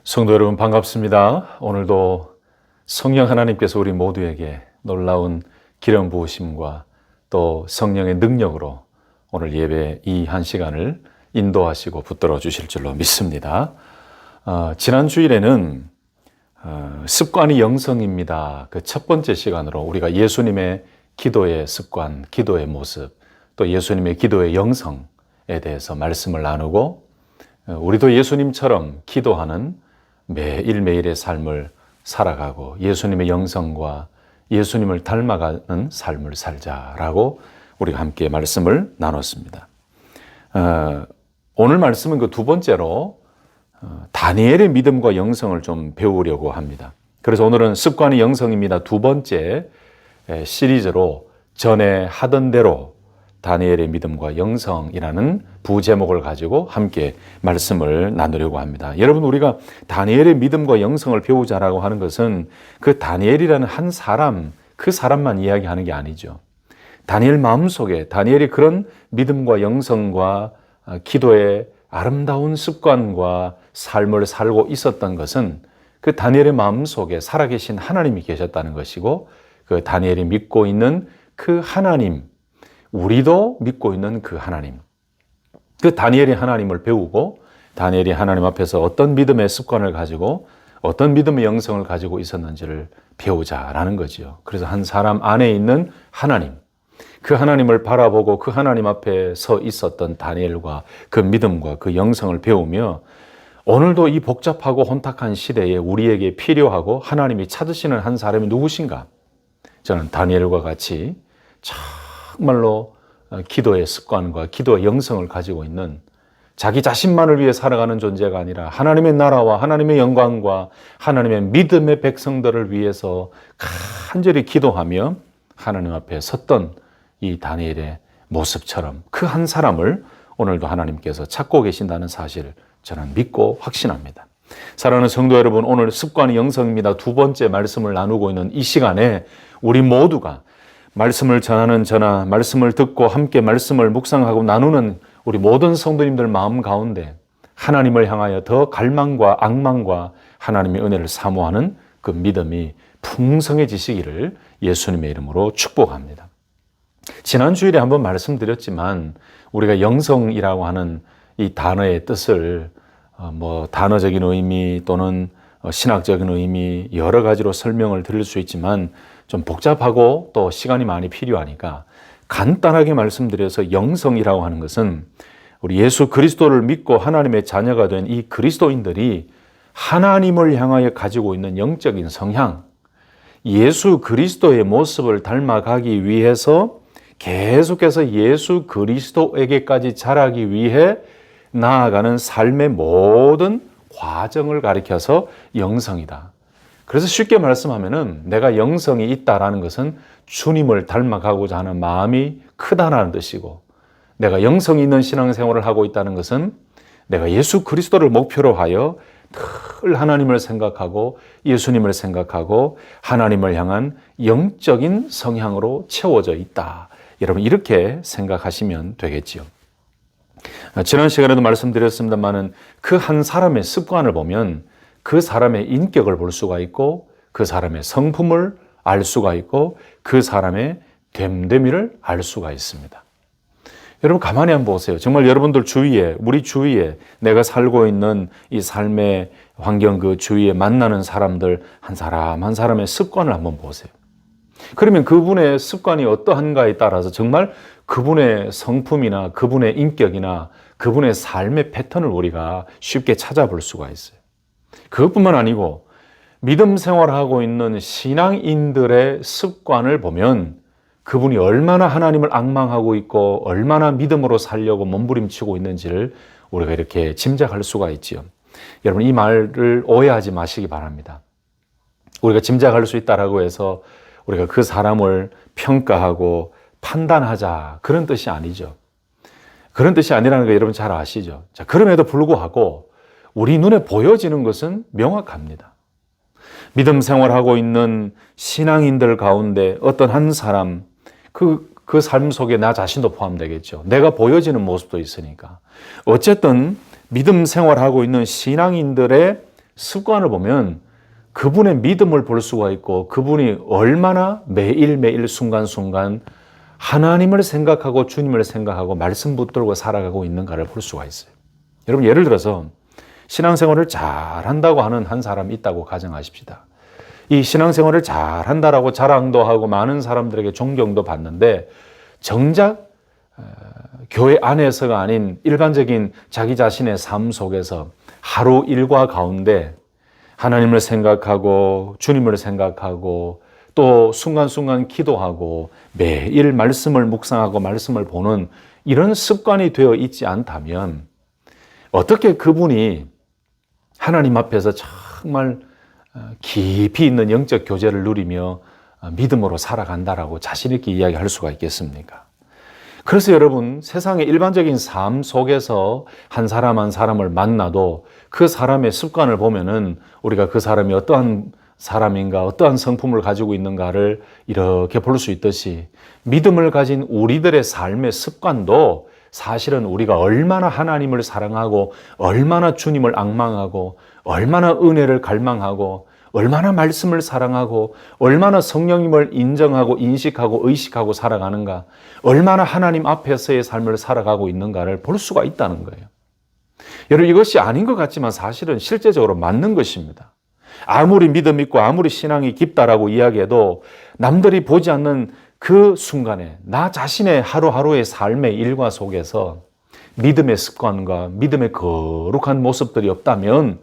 성도 여러분 반갑습니다. 오늘도 성령 하나님께서 우리 모두에게 놀라운 기름 부으심과 또 성령의 능력으로 오늘 예배 이 한 시간을 인도하시고 붙들어 주실 줄로 믿습니다. 지난 주일에는 습관이 영성입니다. 그 첫 번째 시간으로 우리가 예수님의 기도의 습관, 기도의 모습, 또 예수님의 기도의 영성에 대해서 말씀을 나누고 우리도 예수님처럼 기도하는 매일매일의 삶을 살아가고 예수님의 영성과 예수님을 닮아가는 삶을 살자라고 우리가 함께 말씀을 나눴습니다. 오늘 말씀은 그 두 번째로 다니엘의 믿음과 영성을 좀 배우려고 합니다. 그래서 오늘은 습관이 영성입니다. 두 번째 시리즈로 전에 하던 대로 다니엘의 믿음과 영성이라는 부제목을 가지고 함께 말씀을 나누려고 합니다. 여러분, 우리가 다니엘의 믿음과 영성을 배우자라고 하는 것은 그 다니엘이라는 한 사람, 그 사람만 이야기하는 게 아니죠. 다니엘 마음속에 다니엘이 그런 믿음과 영성과 기도의 아름다운 습관과 삶을 살고 있었던 것은 그 다니엘의 마음속에 살아계신 하나님이 계셨다는 것이고, 그 다니엘이 믿고 있는 그 하나님, 우리도 믿고 있는 그 하나님, 그 다니엘이 하나님을 배우고 다니엘이 하나님 앞에서 어떤 믿음의 습관을 가지고 어떤 믿음의 영성을 가지고 있었는지를 배우자라는 거지요. 그래서 한 사람 안에 있는 하나님, 그 하나님을 바라보고 그 하나님 앞에 서 있었던 다니엘과 그 믿음과 그 영성을 배우며 오늘도 이 복잡하고 혼탁한 시대에 우리에게 필요하고 하나님이 찾으시는 한 사람이 누구신가? 저는 다니엘과 같이 정말로 기도의 습관과 기도의 영성을 가지고 있는, 자기 자신만을 위해 살아가는 존재가 아니라 하나님의 나라와 하나님의 영광과 하나님의 믿음의 백성들을 위해서 간절히 기도하며 하나님 앞에 섰던 이 다니엘의 모습처럼 그 한 사람을 오늘도 하나님께서 찾고 계신다는 사실을 저는 믿고 확신합니다. 사랑하는 성도 여러분, 오늘 습관이 영성입니다. 두 번째 말씀을 나누고 있는 이 시간에 우리 모두가 말씀을 전하는 저나 말씀을 듣고 함께 말씀을 묵상하고 나누는 우리 모든 성도님들 마음 가운데 하나님을 향하여 더 갈망과 앙망과 하나님의 은혜를 사모하는 그 믿음이 풍성해지시기를 예수님의 이름으로 축복합니다. 지난 주일에 한번 말씀드렸지만 우리가 영성이라고 하는 이 단어의 뜻을 단어적인 의미 또는 신학적인 의미 여러 가지로 설명을 드릴 수 있지만 좀 복잡하고 또 시간이 많이 필요하니까 간단하게 말씀드려서 영성이라고 하는 것은 우리 예수 그리스도를 믿고 하나님의 자녀가 된 이 그리스도인들이 하나님을 향하여 가지고 있는 영적인 성향, 예수 그리스도의 모습을 닮아가기 위해서 계속해서 예수 그리스도에게까지 자라기 위해 나아가는 삶의 모든 과정을 가리켜서 영성이다. 그래서 쉽게 말씀하면은 내가 영성이 있다라는 것은 주님을 닮아가고자 하는 마음이 크다라는 뜻이고, 내가 영성이 있는 신앙생활을 하고 있다는 것은 내가 예수 그리스도를 목표로 하여 늘 하나님을 생각하고 예수님을 생각하고 하나님을 향한 영적인 성향으로 채워져 있다. 여러분, 이렇게 생각하시면 되겠지요. 지난 시간에도 말씀드렸습니다만은 그 한 사람의 습관을 보면 그 사람의 인격을 볼 수가 있고 그 사람의 성품을 알 수가 있고 그 사람의 됨됨이를 알 수가 있습니다. 여러분, 가만히 한번 보세요. 정말 여러분들 주위에, 우리 주위에 내가 살고 있는 이 삶의 환경, 그 주위에 만나는 사람들 한 사람 한 사람의 습관을 한번 보세요. 그러면 그분의 습관이 어떠한가에 따라서 정말 그분의 성품이나 그분의 인격이나 그분의 삶의 패턴을 우리가 쉽게 찾아볼 수가 있어요. 그것뿐만 아니고 믿음 생활하고 있는 신앙인들의 습관을 보면 그분이 얼마나 하나님을 앙망하고 있고 얼마나 믿음으로 살려고 몸부림치고 있는지를 우리가 이렇게 짐작할 수가 있지요. 여러분, 이 말을 오해하지 마시기 바랍니다. 우리가 짐작할 수 있다라고 해서 우리가 그 사람을 평가하고 판단하자, 그런 뜻이 아니죠. 그런 뜻이 아니라는 거 여러분 잘 아시죠? 자, 그럼에도 불구하고 우리 눈에 보여지는 것은 명확합니다. 믿음 생활하고 있는 신앙인들 가운데 어떤 한 사람, 그 삶 속에 나 자신도 포함되겠죠. 내가 보여지는 모습도 있으니까. 어쨌든 믿음 생활하고 있는 신앙인들의 습관을 보면 그분의 믿음을 볼 수가 있고 그분이 얼마나 매일매일 순간순간 하나님을 생각하고 주님을 생각하고 말씀 붙들고 살아가고 있는가를 볼 수가 있어요. 여러분 예를 들어서 신앙생활을 잘한다고 하는 한 사람이 있다고 가정하십시다. 이 신앙생활을 잘한다라고 자랑도 하고 많은 사람들에게 존경도 받는데 정작 교회 안에서가 아닌 일반적인 자기 자신의 삶 속에서 하루 일과 가운데 하나님을 생각하고 주님을 생각하고 또 순간순간 기도하고 매일 말씀을 묵상하고 말씀을 보는 이런 습관이 되어 있지 않다면 어떻게 그분이 하나님 앞에서 정말 깊이 있는 영적 교제를 누리며 믿음으로 살아간다라고 자신 있게 이야기할 수가 있겠습니까? 그래서 여러분 세상의 일반적인 삶 속에서 한 사람 한 사람을 만나도 그 사람의 습관을 보면은 우리가 그 사람이 어떠한 사람인가 어떠한 성품을 가지고 있는가를 이렇게 볼 수 있듯이 믿음을 가진 우리들의 삶의 습관도 사실은 우리가 얼마나 하나님을 사랑하고 얼마나 주님을 앙망하고 얼마나 은혜를 갈망하고 얼마나 말씀을 사랑하고 얼마나 성령님을 인정하고 인식하고 의식하고 살아가는가 얼마나 하나님 앞에서의 삶을 살아가고 있는가를 볼 수가 있다는 거예요. 여러분 이것이 아닌 것 같지만 사실은 실제적으로 맞는 것입니다. 아무리 믿음 있고 아무리 신앙이 깊다라고 이야기해도 남들이 보지 않는 그 순간에 나 자신의 하루하루의 삶의 일과 속에서 믿음의 습관과 믿음의 거룩한 모습들이 없다면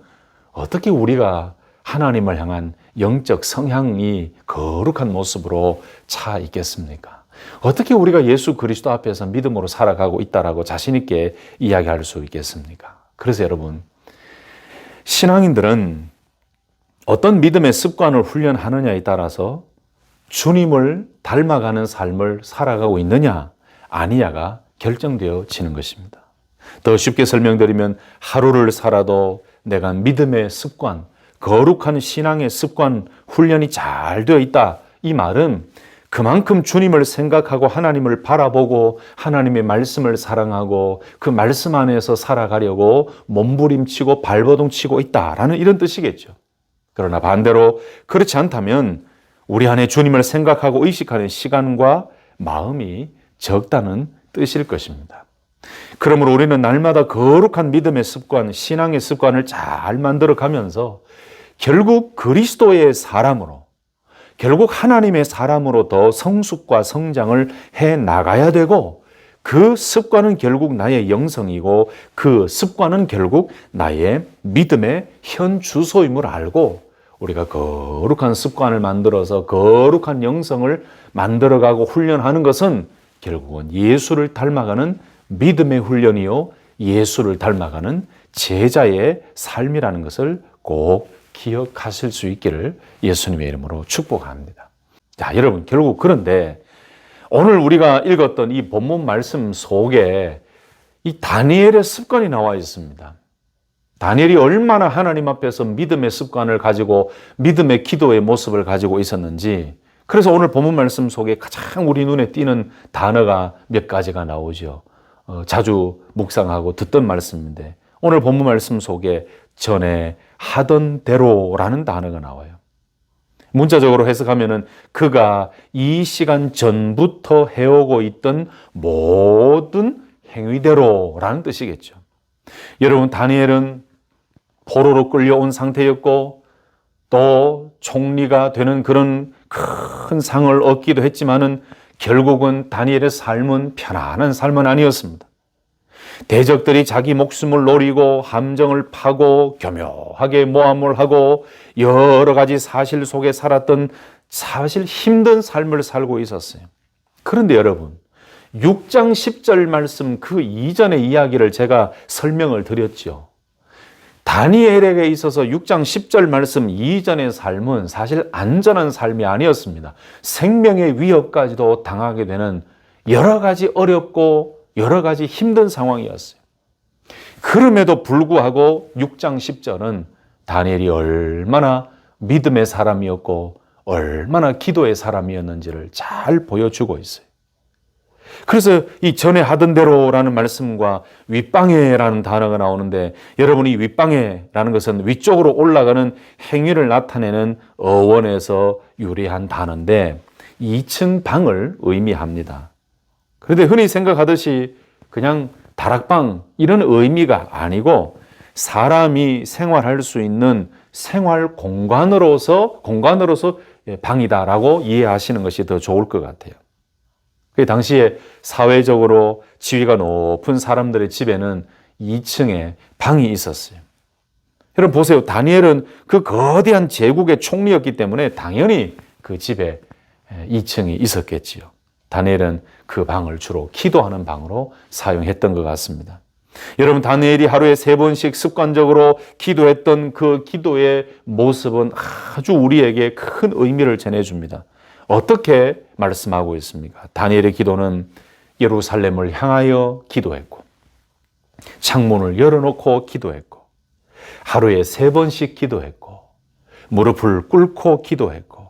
어떻게 우리가 하나님을 향한 영적 성향이 거룩한 모습으로 차 있겠습니까? 어떻게 우리가 예수 그리스도 앞에서 믿음으로 살아가고 있다라고 자신 있게 이야기할 수 있겠습니까? 그래서 여러분 신앙인들은 어떤 믿음의 습관을 훈련하느냐에 따라서 주님을 닮아가는 삶을 살아가고 있느냐 아니냐가 결정되어지는 것입니다. 더 쉽게 설명드리면 하루를 살아도 내가 믿음의 습관, 거룩한 신앙의 습관 훈련이 잘 되어 있다. 이 말은 그만큼 주님을 생각하고 하나님을 바라보고 하나님의 말씀을 사랑하고 그 말씀 안에서 살아가려고 몸부림치고 발버둥치고 있다라는 이런 뜻이겠죠. 그러나 반대로 그렇지 않다면 우리 안에 주님을 생각하고 의식하는 시간과 마음이 적다는 뜻일 것입니다. 그러므로 우리는 날마다 거룩한 믿음의 습관, 신앙의 습관을 잘 만들어 가면서 결국 그리스도의 사람으로, 결국 하나님의 사람으로 더 성숙과 성장을 해 나가야 되고 그 습관은 결국 나의 영성이고 그 습관은 결국 나의 믿음의 현 주소임을 알고 우리가 거룩한 습관을 만들어서 거룩한 영성을 만들어가고 훈련하는 것은 결국은 예수를 닮아가는 믿음의 훈련이요 예수를 닮아가는 제자의 삶이라는 것을 꼭 기억하실 수 있기를 예수님의 이름으로 축복합니다. 자, 여러분 결국 그런데 오늘 우리가 읽었던 이 본문 말씀 속에 이 다니엘의 습관이 나와 있습니다. 다니엘이 얼마나 하나님 앞에서 믿음의 습관을 가지고 믿음의 기도의 모습을 가지고 있었는지 그래서 오늘 본문 말씀 속에 가장 우리 눈에 띄는 단어가 몇 가지가 나오죠. 자주 묵상하고 듣던 말씀인데 오늘 본문 말씀 속에 전에 하던 대로라는 단어가 나와요. 문자적으로 해석하면은 그가 이 시간 전부터 해오고 있던 모든 행위대로라는 뜻이겠죠. 여러분 다니엘은 포로로 끌려온 상태였고 또 총리가 되는 그런 큰 상을 얻기도 했지만은 결국은 다니엘의 삶은 편안한 삶은 아니었습니다. 대적들이 자기 목숨을 노리고 함정을 파고 교묘하게 모함을 하고 여러 가지 사실 속에 살았던 사실 힘든 삶을 살고 있었어요. 그런데 여러분 6장 10절 말씀 그 이전의 이야기를 제가 설명을 드렸죠. 다니엘에게 있어서 6장 10절 말씀 이전의 삶은 사실 안전한 삶이 아니었습니다. 생명의 위협까지도 당하게 되는 여러 가지 어렵고 여러 가지 힘든 상황이었어요. 그럼에도 불구하고 6장 10절은 다니엘이 얼마나 믿음의 사람이었고 얼마나 기도의 사람이었는지를 잘 보여주고 있어요. 그래서 이 전에 하던 대로라는 말씀과 윗방에라는 단어가 나오는데, 여러분이 윗방에라는 것은 위쪽으로 올라가는 행위를 나타내는 어원에서 유래한 단어인데 2층 방을 의미합니다. 그런데 흔히 생각하듯이 그냥 다락방 이런 의미가 아니고 사람이 생활할 수 있는 생활 공간으로서 방이다라고 이해하시는 것이 더 좋을 것 같아요. 그 당시에 사회적으로 지위가 높은 사람들의 집에는 2층에 방이 있었어요. 여러분 보세요. 다니엘은 그 거대한 제국의 총리였기 때문에 당연히 그 집에 2층이 있었겠지요. 다니엘은 그 방을 주로 기도하는 방으로 사용했던 것 같습니다. 여러분, 다니엘이 하루에 3번씩 습관적으로 기도했던 그 기도의 모습은 아주 우리에게 큰 의미를 전해줍니다. 어떻게 말씀하고 있습니까? 다니엘의 기도는 예루살렘을 향하여 기도했고, 창문을 열어놓고 기도했고, 하루에 3번씩 기도했고, 무릎을 꿇고 기도했고,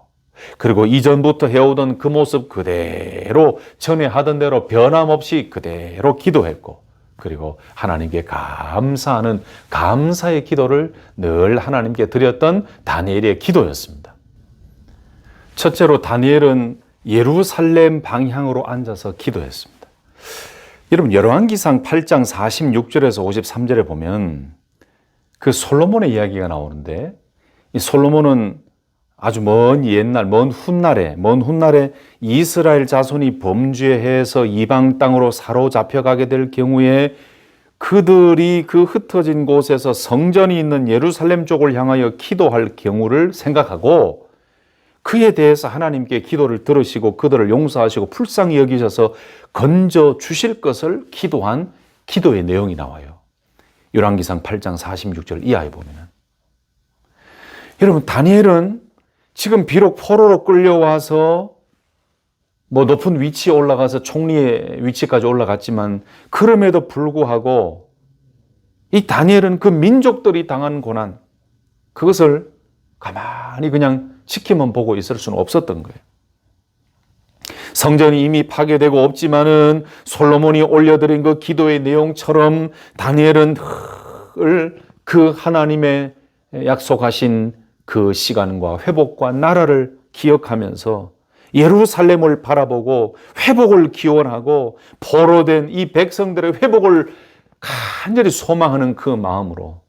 그리고 이전부터 해오던 그 모습 그대로 전에 하던 대로 변함없이 그대로 기도했고, 그리고 하나님께 감사하는 감사의 기도를 늘 하나님께 드렸던 다니엘의 기도였습니다. 첫째로 다니엘은 예루살렘 방향으로 앉아서 기도했습니다. 여러분, 열왕기상 8장 46절에서 53절에 보면 그 솔로몬의 이야기가 나오는데, 이 솔로몬은 아주 먼 옛날, 먼 훗날에 이스라엘 자손이 범죄해서 이방 땅으로 사로잡혀가게 될 경우에 그들이 그 흩어진 곳에서 성전이 있는 예루살렘 쪽을 향하여 기도할 경우를 생각하고 그에 대해서 하나님께 기도를 들으시고 그들을 용서하시고 불쌍히 여기셔서 건져 주실 것을 기도한 기도의 내용이 나와요. 열왕기상 8장 46절 이하에 보면은. 여러분, 다니엘은 지금 비록 포로로 끌려와서 높은 위치에 올라가서 총리의 위치까지 올라갔지만 그럼에도 불구하고 이 다니엘은 그 민족들이 당한 고난, 그것을 가만히 그냥 지켜만 보고 있을 수는 없었던 거예요. 성전이 이미 파괴되고 없지만은 솔로몬이 올려드린 그 기도의 내용처럼 다니엘은 그 하나님의 약속하신 그 시간과 회복과 나라를 기억하면서 예루살렘을 바라보고 회복을 기원하고 포로된 이 백성들의 회복을 간절히 소망하는 그 마음으로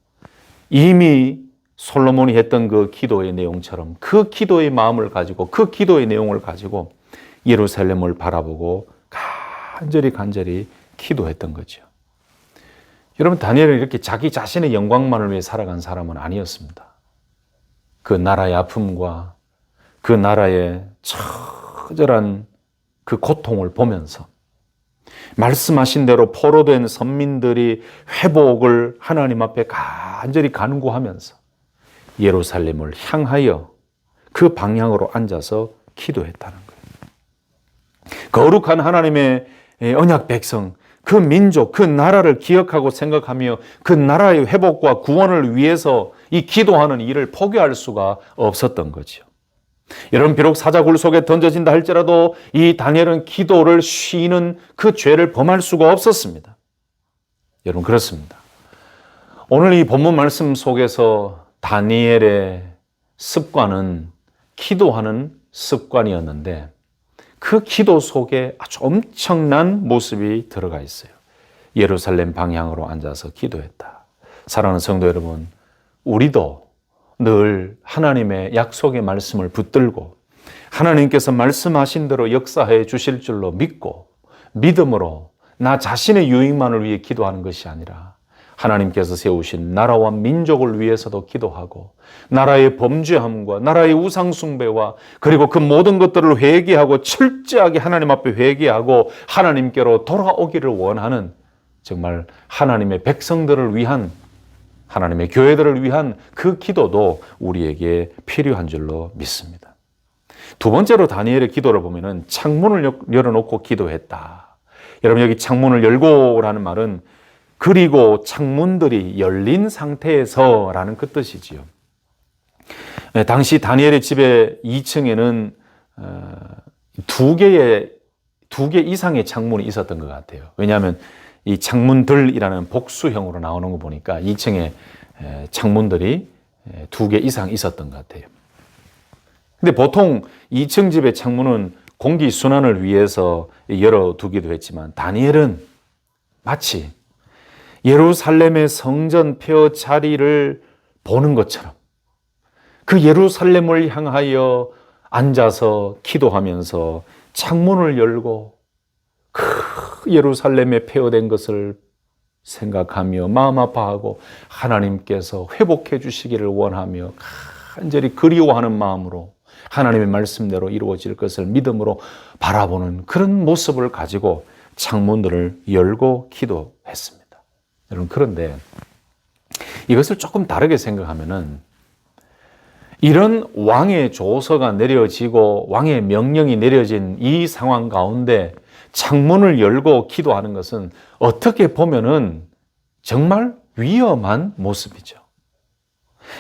이미 솔로몬이 했던 그 기도의 내용처럼 그 기도의 마음을 가지고 그 기도의 내용을 가지고 예루살렘을 바라보고 간절히 기도했던 거죠. 여러분, 다니엘은 이렇게 자기 자신의 영광만을 위해 살아간 사람은 아니었습니다. 그 나라의 아픔과 그 나라의 처절한 그 고통을 보면서 말씀하신 대로 포로된 선민들이 회복을 하나님 앞에 간절히 간구하면서 예루살렘을 향하여 그 방향으로 앉아서 기도했다는 거예요. 거룩한 하나님의 언약 백성, 그 민족, 그 나라를 기억하고 생각하며 그 나라의 회복과 구원을 위해서 이 기도하는 일을 포기할 수가 없었던 거죠. 여러분, 비록 사자굴 속에 던져진다 할지라도 이 다니엘은 기도를 쉬는 그 죄를 범할 수가 없었습니다. 여러분, 그렇습니다. 오늘 이 본문 말씀 속에서 다니엘의 습관은 기도하는 습관이었는데 그 기도 속에 아주 엄청난 모습이 들어가 있어요. 예루살렘 방향으로 앉아서 기도했다. 사랑하는 성도 여러분, 우리도 늘 하나님의 약속의 말씀을 붙들고 하나님께서 말씀하신 대로 역사해 주실 줄로 믿고 믿음으로 나 자신의 유익만을 위해 기도하는 것이 아니라 하나님께서 세우신 나라와 민족을 위해서도 기도하고 나라의 범죄함과 나라의 우상숭배와 그리고 그 모든 것들을 회개하고 철저하게 하나님 앞에 회개하고 하나님께로 돌아오기를 원하는 정말 하나님의 백성들을 위한 하나님의 교회들을 위한 그 기도도 우리에게 필요한 줄로 믿습니다. 두 번째로 다니엘의 기도를 보면은 창문을 열어놓고 기도했다. 여러분, 여기 창문을 열고라는 말은 그리고 창문들이 열린 상태에서라는 그 뜻이지요. 당시 다니엘의 집의 2층에는 두 2개 이상의 창문이 있었던 것 같아요. 왜냐하면 이 창문들이라는 복수형으로 나오는 거 보니까 2층에 창문들이 2개 이상 있었던 것 같아요. 근데 보통 2층 집의 창문은 공기 순환을 위해서 열어두기도 했지만 다니엘은 마치 예루살렘의 성전 폐허 자리를 보는 것처럼 그 예루살렘을 향하여 앉아서 기도하면서 창문을 열고 그 예루살렘에 폐허된 것을 생각하며 마음 아파하고 하나님께서 회복해 주시기를 원하며 간절히 그리워하는 마음으로 하나님의 말씀대로 이루어질 것을 믿음으로 바라보는 그런 모습을 가지고 창문들을 열고 기도했습니다. 여러분, 그런데 이것을 조금 다르게 생각하면은 이런 왕의 조서가 내려지고 왕의 명령이 내려진 이 상황 가운데 창문을 열고 기도하는 것은 어떻게 보면은 정말 위험한 모습이죠.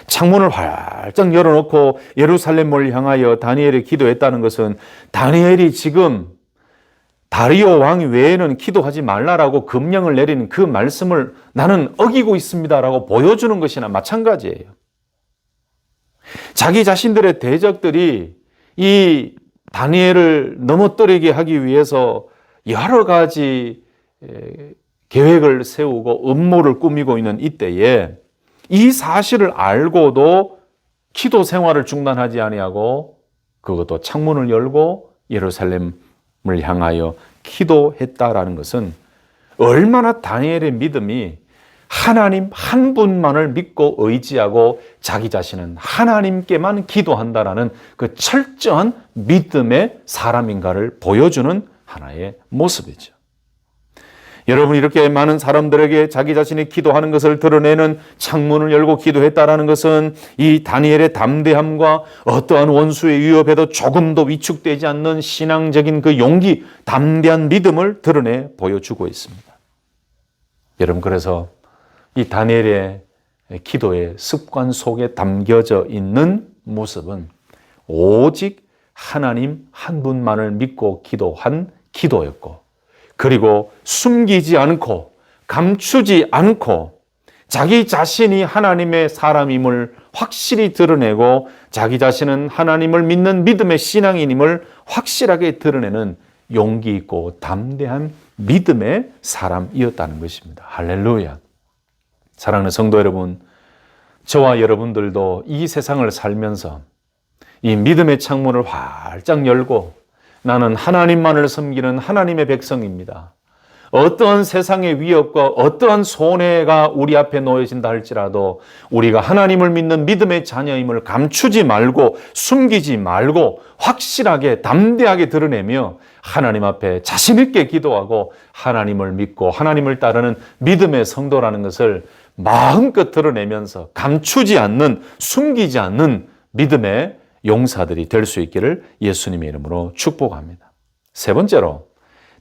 창문을 활짝 열어놓고 예루살렘을 향하여 다니엘이 기도했다는 것은 다니엘이 지금 다리오 왕 외에는 기도하지 말라라고 금령을 내리는 그 말씀을 나는 어기고 있습니다라고 보여주는 것이나 마찬가지예요. 자기 자신들의 대적들이 이 다니엘을 넘어뜨리게 하기 위해서 여러 가지 계획을 세우고 음모를 꾸미고 있는 이때에 이 사실을 알고도 기도 생활을 중단하지 아니하고 그것도 창문을 열고 예루살렘을 향하여 기도했다라는 것은 얼마나 다니엘의 믿음이 하나님 한 분만을 믿고 의지하고 자기 자신은 하나님께만 기도한다라는 그 철저한 믿음의 사람인가를 보여주는 하나의 모습이죠. 여러분, 이렇게 많은 사람들에게 자기 자신이 기도하는 것을 드러내는 창문을 열고 기도했다라는 것은 이 다니엘의 담대함과 어떠한 원수의 위협에도 조금도 위축되지 않는 신앙적인 그 용기, 담대한 믿음을 드러내 보여주고 있습니다. 여러분, 그래서 이 다니엘의 기도의 습관 속에 담겨져 있는 모습은 오직 하나님 한 분만을 믿고 기도한 기도였고, 그리고 숨기지 않고 감추지 않고 자기 자신이 하나님의 사람임을 확실히 드러내고 자기 자신은 하나님을 믿는 믿음의 신앙인임을 확실하게 드러내는 용기 있고 담대한 믿음의 사람이었다는 것입니다. 할렐루야. 사랑하는 성도 여러분, 저와 여러분들도 이 세상을 살면서 이 믿음의 창문을 활짝 열고 나는 하나님만을 섬기는 하나님의 백성입니다. 어떠한 세상의 위협과 어떠한 손해가 우리 앞에 놓여진다 할지라도 우리가 하나님을 믿는 믿음의 자녀임을 감추지 말고 숨기지 말고 확실하게 담대하게 드러내며 하나님 앞에 자신 있게 기도하고 하나님을 믿고 하나님을 따르는 믿음의 성도라는 것을 마음껏 드러내면서 감추지 않는, 숨기지 않는 믿음의 용사들이 될 수 있기를 예수님의 이름으로 축복합니다. 세 번째로,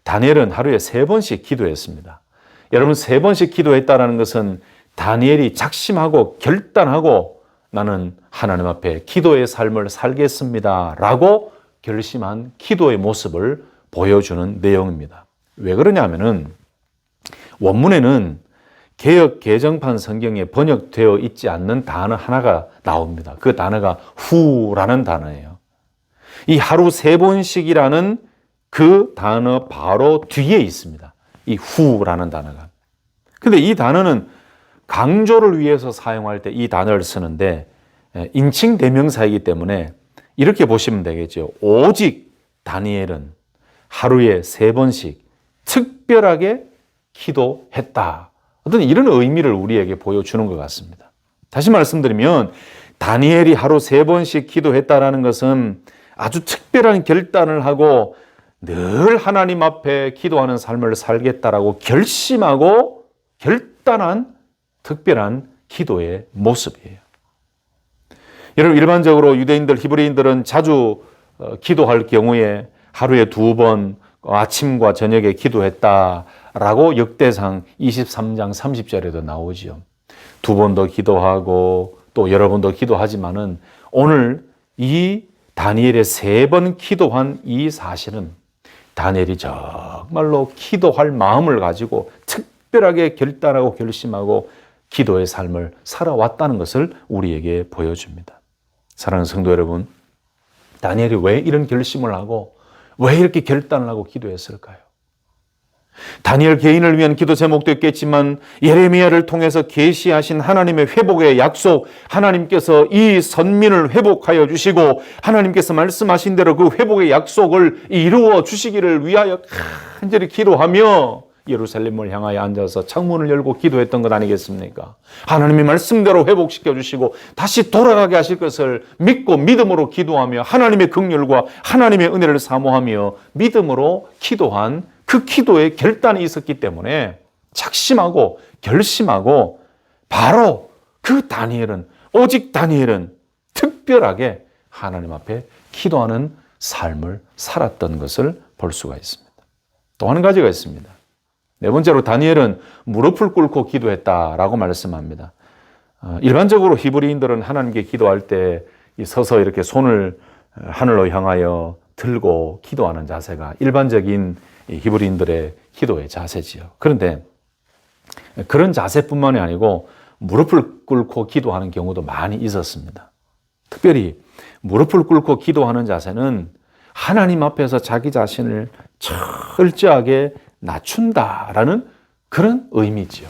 다니엘은 하루에 3번씩 기도했습니다. 여러분, 3번씩 기도했다는 것은 다니엘이 작심하고 결단하고 나는 하나님 앞에 기도의 삶을 살겠습니다 라고 결심한 기도의 모습을 보여주는 내용입니다. 왜 그러냐면은 원문에는 개역 개정판 성경에 번역되어 있지 않는 단어 하나가 나옵니다. 그 단어가 후라는 단어예요. 이 하루 3번씩이라는 그 단어 바로 뒤에 있습니다. 이 후라는 단어가. 근데 이 단어는 강조를 위해서 사용할 때 이 단어를 쓰는데 인칭 대명사이기 때문에 이렇게 보시면 되겠죠. 오직 다니엘은 하루에 3번씩 특별하게 기도했다. 어떤 이런 의미를 우리에게 보여주는 것 같습니다. 다시 말씀드리면 다니엘이 하루 3번씩 기도했다라는 것은 아주 특별한 결단을 하고 늘 하나님 앞에 기도하는 삶을 살겠다라고 결심하고 결단한 특별한 기도의 모습이에요. 여러분, 일반적으로 유대인들, 히브리인들은 자주 기도할 경우에 하루에 2번 아침과 저녁에 기도했다라고 역대상 23장 30절에도 나오지요. 2번 더 기도하고 또 여러 번 더 기도하지만은 오늘 이 다니엘의 3번 기도한 이 사실은 다니엘이 정말로 기도할 마음을 가지고 특별하게 결단하고 결심하고 기도의 삶을 살아왔다는 것을 우리에게 보여줍니다. 사랑하는 성도 여러분, 다니엘이 왜 이런 결심을 하고 왜 이렇게 결단을 하고 기도했을까요? 다니엘 개인을 위한 기도 제목도 있겠지만 예레미야를 통해서 계시하신 하나님의 회복의 약속, 하나님께서 이 선민을 회복하여 주시고 하나님께서 말씀하신 대로 그 회복의 약속을 이루어 주시기를 위하여 간절히 기도하며 예루살렘을 향하여 앉아서 창문을 열고 기도했던 것 아니겠습니까? 하나님의 말씀대로 회복시켜 주시고 다시 돌아가게 하실 것을 믿고 믿음으로 기도하며 하나님의 긍휼과 하나님의 은혜를 사모하며 믿음으로 기도한 그 기도에 결단이 있었기 때문에 작심하고 결심하고 바로 그 다니엘은, 오직 다니엘은 특별하게 하나님 앞에 기도하는 삶을 살았던 것을 볼 수가 있습니다. 또 한 가지가 있습니다. 네 번째로 다니엘은 무릎을 꿇고 기도했다라고 말씀합니다. 일반적으로 히브리인들은 하나님께 기도할 때 서서 이렇게 손을 하늘로 향하여 들고 기도하는 자세가 일반적인 히브리인들의 기도의 자세지요. 그런데 그런 자세뿐만이 아니고 무릎을 꿇고 기도하는 경우도 많이 있었습니다. 특별히 무릎을 꿇고 기도하는 자세는 하나님 앞에서 자기 자신을 철저하게 낮춘다라는 그런 의미지요.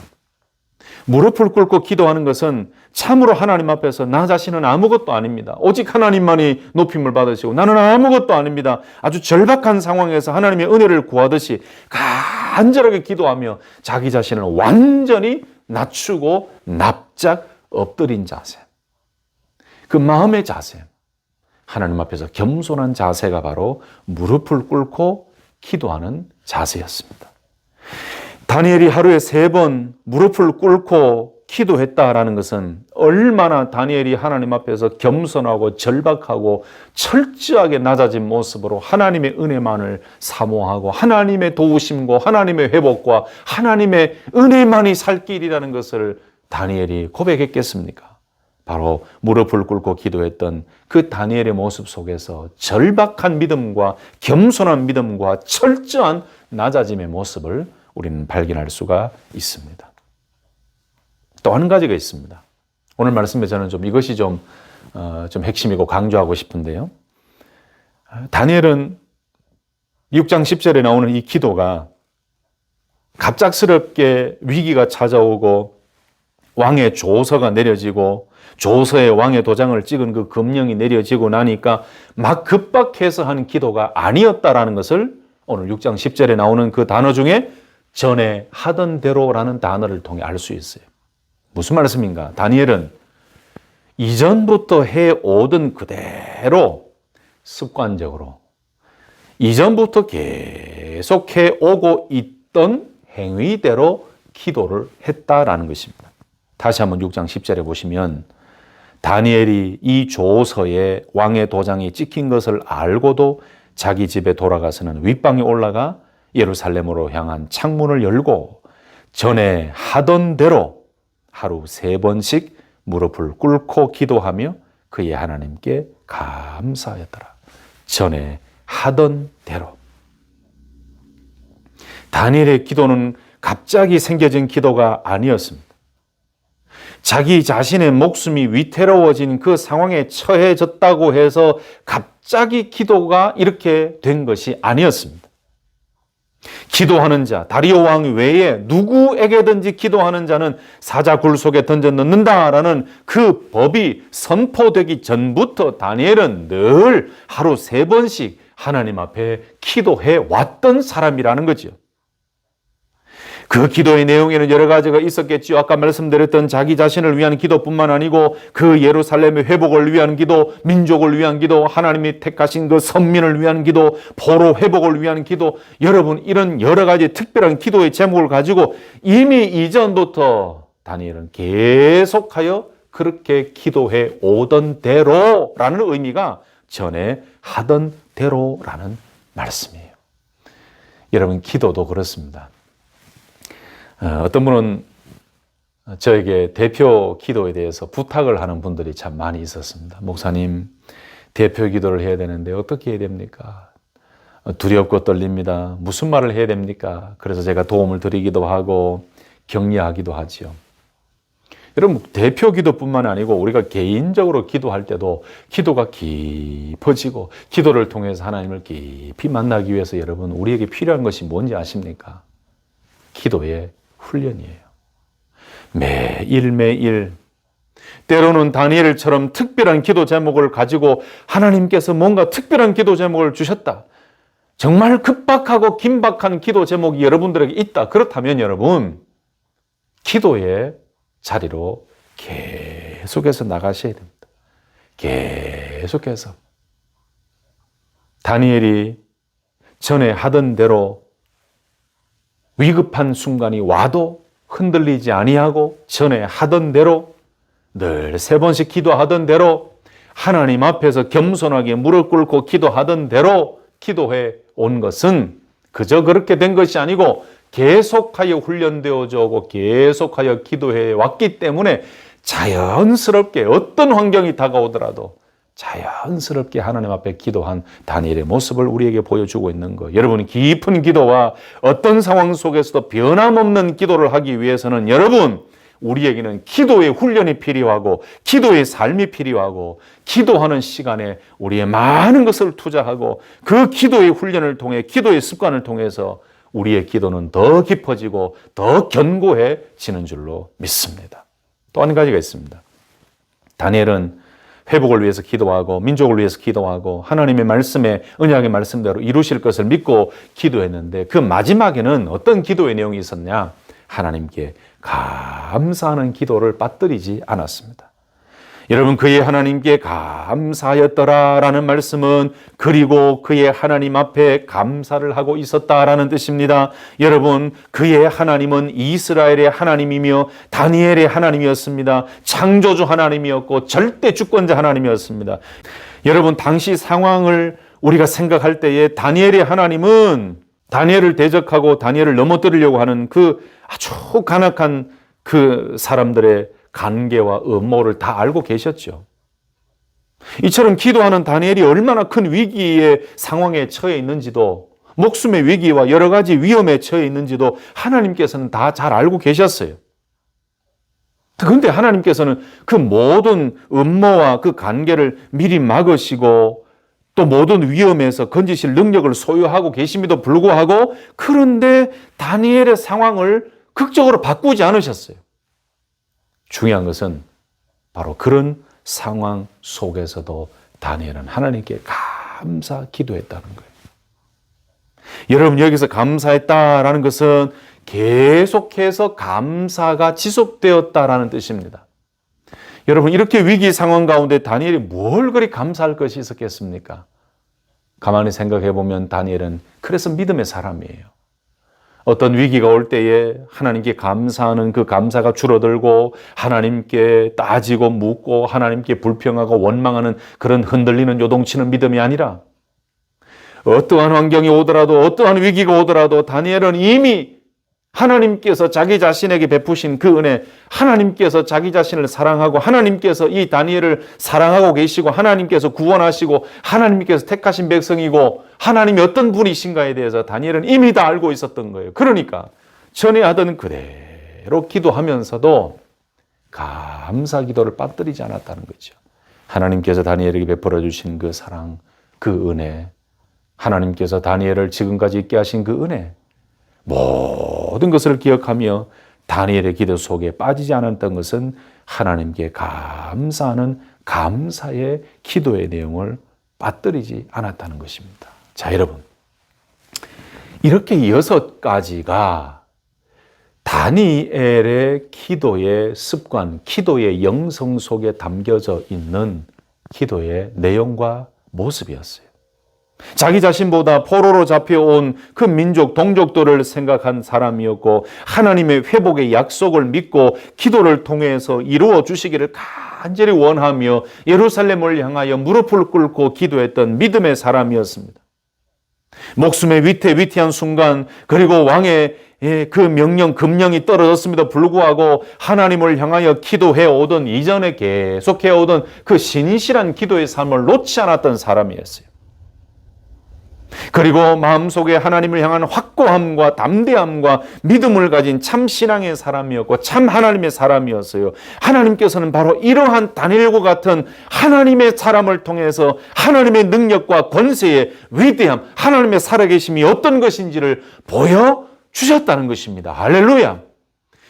무릎을 꿇고 기도하는 것은 참으로 하나님 앞에서 나 자신은 아무것도 아닙니다. 오직 하나님만이 높임을 받으시고 나는 아무것도 아닙니다. 아주 절박한 상황에서 하나님의 은혜를 구하듯이 간절하게 기도하며 자기 자신을 완전히 낮추고 납작 엎드린 자세. 그 마음의 자세. 하나님 앞에서 겸손한 자세가 바로 무릎을 꿇고 기도하는 자세였습니다. 다니엘이 하루에 3번 무릎을 꿇고 기도했다라는 것은 얼마나 다니엘이 하나님 앞에서 겸손하고 절박하고 철저하게 낮아진 모습으로 하나님의 은혜만을 사모하고 하나님의 도우심과 하나님의 회복과 하나님의 은혜만이 살 길이라는 것을 다니엘이 고백했겠습니까? 바로 무릎을 꿇고 기도했던 그 다니엘의 모습 속에서 절박한 믿음과 겸손한 믿음과 철저한 낮아짐의 모습을 우리는 발견할 수가 있습니다. 또 한 가지가 있습니다. 오늘 말씀에 저는 이것이 좀 핵심이고 강조하고 싶은데요. 다니엘은 6장 10절에 나오는 이 기도가 갑작스럽게 위기가 찾아오고 왕의 조서가 내려지고 조서에 왕의 도장을 찍은 그 금령이 내려지고 나니까 막 급박해서 한 기도가 아니었다라는 것을 오늘 6장 10절에 나오는 그 단어 중에 전에 하던 대로라는 단어를 통해 알 수 있어요. 무슨 말씀인가? 다니엘은 이전부터 해오던 그대로 습관적으로 이전부터 계속 해오고 있던 행위대로 기도를 했다라는 것입니다. 다시 한번 6장 10절에 보시면 다니엘이 이 조서에 왕의 도장이 찍힌 것을 알고도 자기 집에 돌아가서는 윗방에 올라가 예루살렘으로 향한 창문을 열고 전에 하던 대로 하루 3번씩 무릎을 꿇고 기도하며 그의 하나님께 감사하였더라. 전에 하던 대로. 다니엘의 기도는 갑자기 생겨진 기도가 아니었습니다. 자기 자신의 목숨이 위태로워진 그 상황에 처해졌다고 해서 갑자기 기도가 이렇게 된 것이 아니었습니다. 기도하는 자, 다리오 왕 외에 누구에게든지 기도하는 자는 사자굴 속에 던져 넣는다라는 그 법이 선포되기 전부터 다니엘은 늘 하루 3번씩 하나님 앞에 기도해 왔던 사람이라는 거죠. 그 기도의 내용에는 여러 가지가 있었겠죠. 아까 말씀드렸던 자기 자신을 위한 기도뿐만 아니고 그 예루살렘의 회복을 위한 기도, 민족을 위한 기도, 하나님이 택하신 그 선민을 위한 기도, 포로 회복을 위한 기도, 여러분 이런 여러 가지 특별한 기도의 제목을 가지고 이미 이전부터 다니엘은 계속하여 그렇게 기도해 오던 대로라는 의미가 전에 하던 대로라는 말씀이에요. 여러분 기도도 그렇습니다. 어떤 분은 저에게 대표 기도에 대해서 부탁을 하는 분들이 참 많이 있었습니다. 목사님, 대표 기도를 해야 되는데 어떻게 해야 됩니까? 두렵고 떨립니다. 무슨 말을 해야 됩니까? 그래서 제가 도움을 드리기도 하고 격려하기도 하지요. 여러분, 대표 기도뿐만 아니고 우리가 개인적으로 기도할 때도 기도가 깊어지고 기도를 통해서 하나님을 깊이 만나기 위해서 여러분, 우리에게 필요한 것이 뭔지 아십니까? 기도의 훈련이에요. 매일매일 때로는 다니엘처럼 특별한 기도 제목을 가지고 하나님께서 뭔가 특별한 기도 제목을 주셨다. 정말 급박하고 긴박한 기도 제목이 여러분들에게 있다. 그렇다면 여러분, 기도의 자리로 계속해서 나가셔야 됩니다. 계속해서. 다니엘이 전에 하던 대로 위급한 순간이 와도 흔들리지 아니하고 전에 하던 대로 늘 3번씩 기도하던 대로 하나님 앞에서 겸손하게 무릎 꿇고 기도하던 대로 기도해 온 것은 그저 그렇게 된 것이 아니고 계속하여 훈련되어져 오고 계속하여 기도해 왔기 때문에 자연스럽게 어떤 환경이 다가오더라도 자연스럽게 하나님 앞에 기도한 다니엘의 모습을 우리에게 보여주고 있는 거예요. 여러분, 깊은 기도와 어떤 상황 속에서도 변함없는 기도를 하기 위해서는 여러분, 우리에게는 기도의 훈련이 필요하고 기도의 삶이 필요하고 기도하는 시간에 우리의 많은 것을 투자하고 그 기도의 훈련을 통해 기도의 습관을 통해서 우리의 기도는 더 깊어지고 더 견고해지는 줄로 믿습니다. 또 한 가지가 있습니다. 다니엘은 회복을 위해서 기도하고 민족을 위해서 기도하고 하나님의 말씀에 언약의 말씀대로 이루실 것을 믿고 기도했는데 그 마지막에는 어떤 기도의 내용이 있었냐? 하나님께 감사하는 기도를 빠뜨리지 않았습니다. 여러분, 그의 하나님께 감사하였더라라는 말씀은 그리고 그의 하나님 앞에 감사를 하고 있었다라는 뜻입니다. 여러분, 그의 하나님은 이스라엘의 하나님이며 다니엘의 하나님이었습니다. 창조주 하나님이었고 절대 주권자 하나님이었습니다. 여러분, 당시 상황을 우리가 생각할 때에 다니엘의 하나님은 다니엘을 대적하고 다니엘을 넘어뜨리려고 하는 그 아주 간악한 그 사람들의 관계와 음모를 다 알고 계셨죠. 이처럼 기도하는 다니엘이 얼마나 큰 위기의 상황에 처해 있는지도, 목숨의 위기와 여러 가지 위험에 처해 있는지도 하나님께서는 다 잘 알고 계셨어요. 그런데 하나님께서는 그 모든 음모와 그 관계를 미리 막으시고 또 모든 위험에서 건지실 능력을 소유하고 계심에도 불구하고 그런데 다니엘의 상황을 극적으로 바꾸지 않으셨어요. 중요한 것은 바로 그런 상황 속에서도 다니엘은 하나님께 감사 기도했다는 거예요. 여러분, 여기서 감사했다라는 것은 계속해서 감사가 지속되었다라는 뜻입니다. 여러분, 이렇게 위기 상황 가운데 다니엘이 뭘 그리 감사할 것이 있었겠습니까? 가만히 생각해 보면 다니엘은 그래서 믿음의 사람이에요. 어떤 위기가 올 때에 하나님께 감사하는 그 감사가 줄어들고 하나님께 따지고 묻고 하나님께 불평하고 원망하는 그런 흔들리는 요동치는 믿음이 아니라 어떠한 환경이 오더라도 어떠한 위기가 오더라도 다니엘은 이미 하나님께서 자기 자신에게 베푸신 그 은혜, 하나님께서 자기 자신을 사랑하고 하나님께서 이 다니엘을 사랑하고 계시고 하나님께서 구원하시고 하나님께서 택하신 백성이고 하나님이 어떤 분이신가에 대해서 다니엘은 이미 다 알고 있었던 거예요. 그러니까 전에 하던 그대로 기도하면서도 감사 기도를 빠뜨리지 않았다는 거죠. 하나님께서 다니엘에게 베풀어 주신 그 사랑, 그 은혜, 하나님께서 다니엘을 지금까지 있게 하신 그 은혜, 모든 것을 기억하며 다니엘의 기도 속에 빠지지 않았던 것은 하나님께 감사하는 감사의 기도의 내용을 빠뜨리지 않았다는 것입니다. 자, 여러분, 이렇게 6가지가 다니엘의 기도의 습관, 기도의 영성 속에 담겨져 있는 기도의 내용과 모습이었어요. 자기 자신보다 포로로 잡혀온 그 민족, 동족들을 생각한 사람이었고 하나님의 회복의 약속을 믿고 기도를 통해서 이루어 주시기를 간절히 원하며 예루살렘을 향하여 무릎을 꿇고 기도했던 믿음의 사람이었습니다. 목숨의 위태위태한 순간 그리고 왕의 그 명령, 금령이 떨어졌음에도 불구하고 하나님을 향하여 기도해 오던 이전에 계속해 오던 그 신실한 기도의 삶을 놓지 않았던 사람이었어요. 그리고 마음속에 하나님을 향한 확고함과 담대함과 믿음을 가진 참 신앙의 사람이었고 참 하나님의 사람이었어요. 하나님께서는 바로 이러한 다니엘과 같은 하나님의 사람을 통해서 하나님의 능력과 권세의 위대함, 하나님의 살아계심이 어떤 것인지를 보여주셨다는 것입니다. 할렐루야!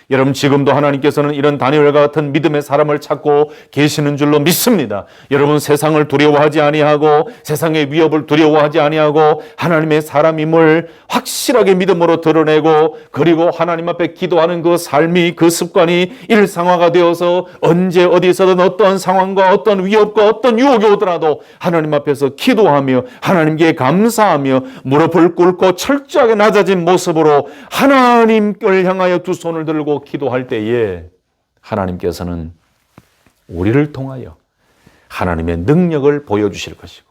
여러분, 지금도 하나님께서는 이런 다니엘과 같은 믿음의 사람을 찾고 계시는 줄로 믿습니다. 여러분, 세상을 두려워하지 아니하고 세상의 위협을 두려워하지 아니하고 하나님의 사람임을 확실하게 믿음으로 드러내고, 그리고 하나님 앞에 기도하는 그 삶이, 그 습관이 일상화가 되어서 언제 어디서든 어떤 상황과 어떤 위협과 어떤 유혹이 오더라도 하나님 앞에서 기도하며 하나님께 감사하며 무릎을 꿇고 철저하게 낮아진 모습으로 하나님을 향하여 두 손을 들고 기도할 때에 하나님께서는 우리를 통하여 하나님의 능력을 보여주실 것이고,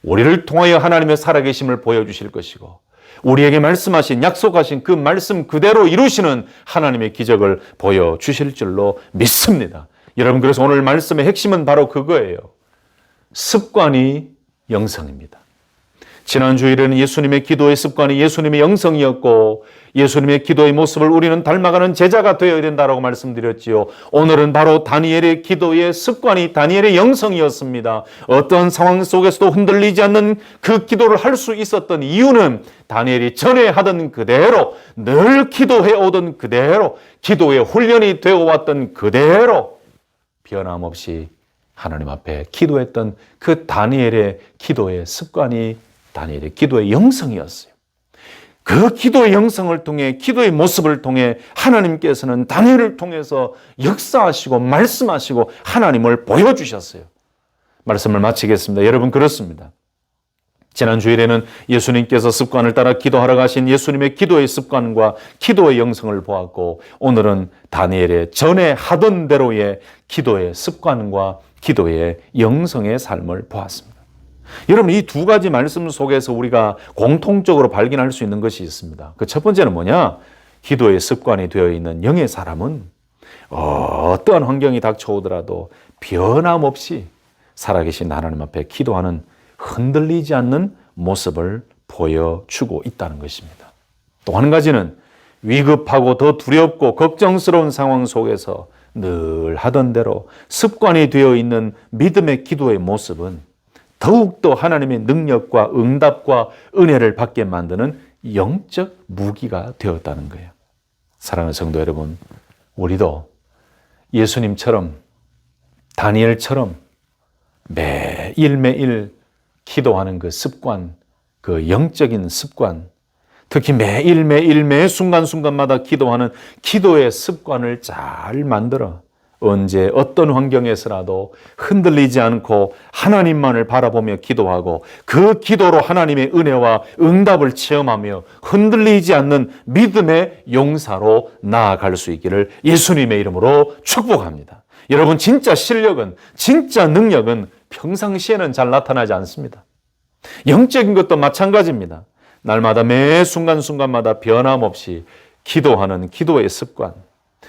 우리를 통하여 하나님의 살아계심을 보여주실 것이고, 우리에게 말씀하신, 약속하신 그 말씀 그대로 이루시는 하나님의 기적을 보여주실 줄로 믿습니다. 여러분, 그래서 오늘 말씀의 핵심은 바로 그거예요. 습관이 영성입니다. 지난 주일에는 예수님의 기도의 습관이 예수님의 영성이었고, 예수님의 기도의 모습을 우리는 닮아가는 제자가 되어야 된다고 말씀드렸지요. 오늘은 바로 다니엘의 기도의 습관이 다니엘의 영성이었습니다. 어떤 상황 속에서도 흔들리지 않는 그 기도를 할 수 있었던 이유는 다니엘이 전에 하던 그대로, 늘 기도해 오던 그대로, 기도의 훈련이 되어 왔던 그대로 변함없이 하나님 앞에 기도했던 그 다니엘의 기도의 습관이 다니엘의 기도의 영성이었어요. 그 기도의 영성을 통해, 기도의 모습을 통해 하나님께서는 다니엘을 통해서 역사하시고 말씀하시고 하나님을 보여주셨어요. 말씀을 마치겠습니다. 여러분, 그렇습니다. 지난 주일에는 예수님께서 습관을 따라 기도하러 가신 예수님의 기도의 습관과 기도의 영성을 보았고, 오늘은 다니엘의 전에 하던 대로의 기도의 습관과 기도의 영성의 삶을 보았습니다. 여러분, 이 두 가지 말씀 속에서 우리가 공통적으로 발견할 수 있는 것이 있습니다. 그 첫 번째는 뭐냐? 기도의 습관이 되어 있는 영의 사람은 어떠한 환경이 닥쳐오더라도 변함없이 살아계신 하나님 앞에 기도하는, 흔들리지 않는 모습을 보여주고 있다는 것입니다. 또 한 가지는 위급하고 더 두렵고 걱정스러운 상황 속에서 늘 하던 대로 습관이 되어 있는 믿음의 기도의 모습은 더욱더 하나님의 능력과 응답과 은혜를 받게 만드는 영적 무기가 되었다는 거예요. 사랑하는 성도 여러분, 우리도 예수님처럼, 다니엘처럼 매일매일 기도하는 그 습관, 그 영적인 습관, 특히 매일매일 매 순간순간마다 기도하는 기도의 습관을 잘 만들어 언제 어떤 환경에서라도 흔들리지 않고 하나님만을 바라보며 기도하고, 그 기도로 하나님의 은혜와 응답을 체험하며 흔들리지 않는 믿음의 용사로 나아갈 수 있기를 예수님의 이름으로 축복합니다. 여러분, 진짜 실력은, 진짜 능력은 평상시에는 잘 나타나지 않습니다. 영적인 것도 마찬가지입니다. 날마다 매 순간순간마다 변함없이 기도하는 기도의 습관,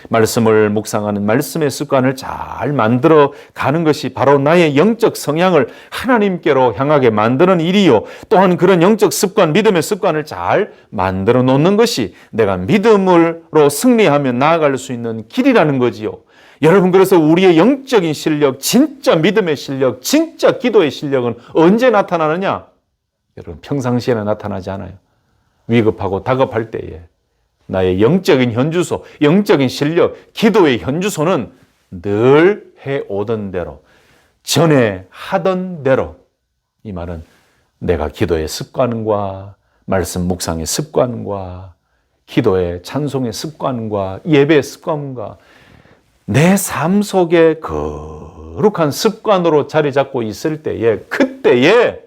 말씀을 묵상하는 말씀의 습관을 잘 만들어 가는 것이 바로 나의 영적 성향을 하나님께로 향하게 만드는 일이요, 또한 그런 영적 습관, 믿음의 습관을 잘 만들어 놓는 것이 내가 믿음으로 승리하며 나아갈 수 있는 길이라는 거지요. 여러분, 그래서 우리의 영적인 실력, 진짜 믿음의 실력, 진짜 기도의 실력은 언제 나타나느냐? 여러분, 평상시에는 나타나지 않아요. 위급하고 다급할 때에 나의 영적인 현주소, 영적인 실력, 기도의 현주소는 늘 해오던 대로, 전에 하던 대로, 이 말은 내가 기도의 습관과 말씀 묵상의 습관과 기도의 찬송의 습관과 예배의 습관과 내 삶 속에 거룩한 습관으로 자리 잡고 있을 때에, 그때에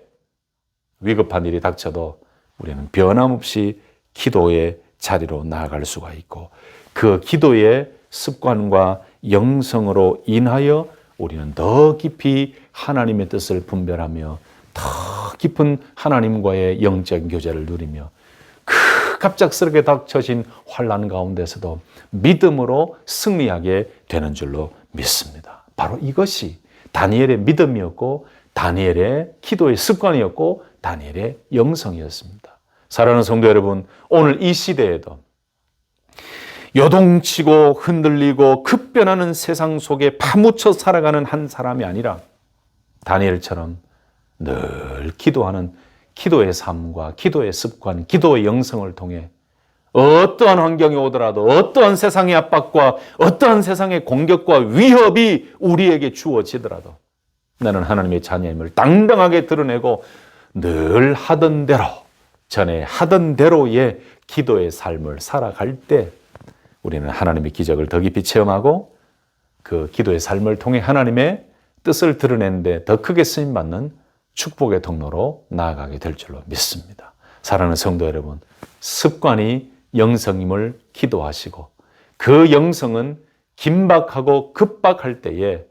위급한 일이 닥쳐도 우리는 변함없이 기도의 자리로 나아갈 수가 있고, 그 기도의 습관과 영성으로 인하여 우리는 더 깊이 하나님의 뜻을 분별하며 더 깊은 하나님과의 영적 교제를 누리며 갑작스럽게 닥쳐진 환난 가운데서도 믿음으로 승리하게 되는 줄로 믿습니다. 바로 이것이 다니엘의 믿음이었고, 다니엘의 기도의 습관이었고, 다니엘의 영성이었습니다. 사랑하는 성도 여러분, 오늘 이 시대에도 요동치고 흔들리고 급변하는 세상 속에 파묻혀 살아가는 한 사람이 아니라 다니엘처럼 늘 기도하는 기도의 삶과 기도의 습관, 기도의 영성을 통해 어떠한 환경이 오더라도 어떠한 세상의 압박과 어떠한 세상의 공격과 위협이 우리에게 주어지더라도 나는 하나님의 자녀임을 당당하게 드러내고 늘 하던 대로, 전에 하던 대로의 기도의 삶을 살아갈 때 우리는 하나님의 기적을 더 깊이 체험하고 그 기도의 삶을 통해 하나님의 뜻을 드러내는데 더 크게 쓰임받는 축복의 통로로 나아가게 될 줄로 믿습니다. 사랑하는 성도 여러분, 습관이 영성임을 기도하시고 그 영성은 긴박하고 급박할 때에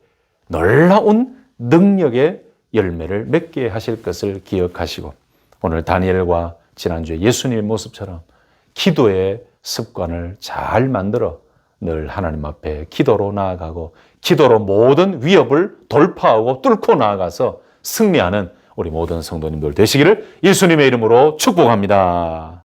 놀라운 능력의 열매를 맺게 하실 것을 기억하시고 오늘 다니엘과 지난주에 예수님의 모습처럼 기도의 습관을 잘 만들어 늘 하나님 앞에 기도로 나아가고 기도로 모든 위협을 돌파하고 뚫고 나아가서 승리하는 우리 모든 성도님들 되시기를 예수님의 이름으로 축복합니다.